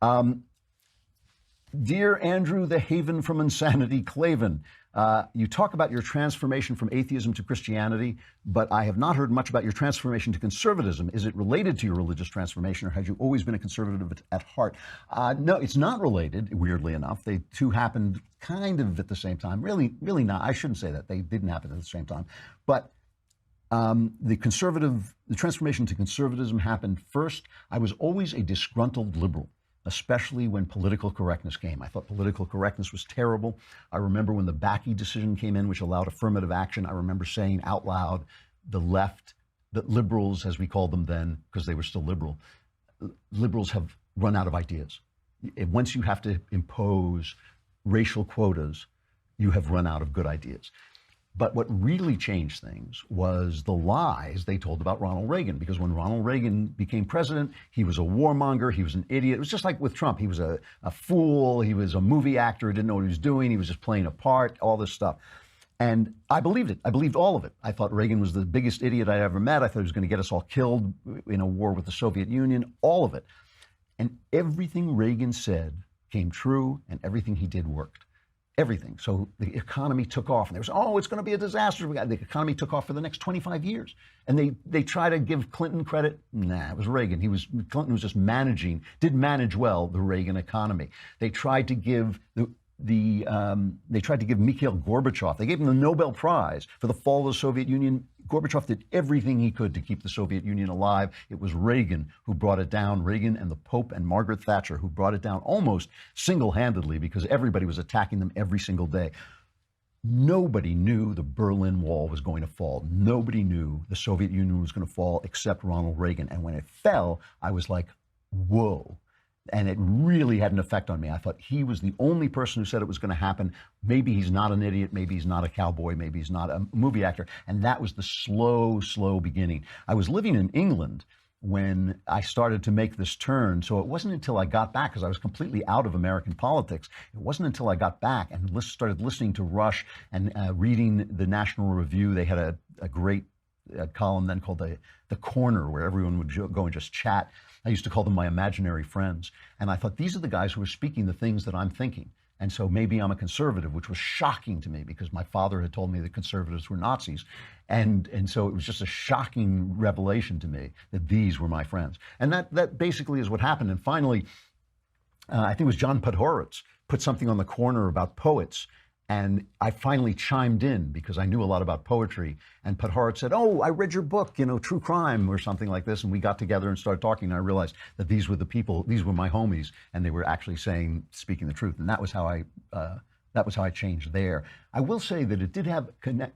Um, Dear Andrew, the haven from insanity, Klavan, you talk about your transformation from atheism to Christianity, but I have not heard much about your transformation to conservatism. Is it related to your religious transformation, or had you always been a conservative at heart? No, it's not related, weirdly enough. They two happened kind of at the same time. Really, really not. I shouldn't say that. They didn't happen at the same time. But the transformation to conservatism happened first. I was always a disgruntled liberal, especially when political correctness came. I thought political correctness was terrible. I remember when the Bakke decision came in, which allowed affirmative action, I remember saying out loud, the left, the liberals, as we called them then, because they were still liberals have run out of ideas. Once you have to impose racial quotas, you have run out of good ideas. But what really changed things was the lies they told about Ronald Reagan, because when Ronald Reagan became president, he was a warmonger, he was an idiot. It was just like with Trump. He was a fool, he was a movie actor, didn't know what he was doing, he was just playing a part, all this stuff. And I believed it. I believed all of it. I thought Reagan was the biggest idiot I'd ever met. I thought he was going to get us all killed in a war with the Soviet Union, all of it. And everything Reagan said came true, and everything he did worked. Everything. So the economy took off, and there was, it's going to be a disaster. The economy took off for the next 25 years. And they try to give Clinton credit. Nah, it was Reagan. Clinton was just did manage well the Reagan economy. They tried to give Mikhail Gorbachev, they gave him the Nobel Prize for the fall of the Soviet Union. Gorbachev did everything he could to keep the Soviet Union alive. It was Reagan who brought it down, Reagan and the Pope and Margaret Thatcher, who brought it down almost single-handedly, because everybody was attacking them every single day. Nobody knew the Berlin Wall was going to fall. Nobody knew the Soviet Union was going to fall except Ronald Reagan. And when it fell, I was like, whoa. And it really had an effect on me. I thought he was the only person who said it was going to happen. Maybe he's not an idiot. Maybe he's not a cowboy. Maybe he's not a movie actor. And that was the slow beginning. I was living in England when I started to make this turn. So it wasn't until I got back, because I was completely out of American politics. It wasn't until I got back and started listening to Rush and reading the National Review. They had a great column then called the Corner, where everyone would go and just chat. I used to call them my imaginary friends. And I thought, these are the guys who are speaking the things that I'm thinking. And so maybe I'm a conservative, which was shocking to me, because my father had told me that conservatives were Nazis. And so it was just a shocking revelation to me that these were my friends. And that basically is what happened. And finally, I think it was John Podhoretz put something on the Corner about poets. And I finally chimed in because I knew a lot about poetry. And Podhoretz said, oh, I read your book, True Crime or something like this. And we got together and started talking. And I realized that these were the people, these were my homies, and they were actually speaking the truth. And that was how I changed there. I will say that it did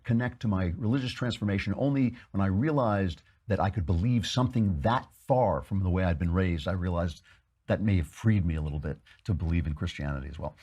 connect to my religious transformation only when I realized that I could believe something that far from the way I'd been raised. I realized that may have freed me a little bit to believe in Christianity as well.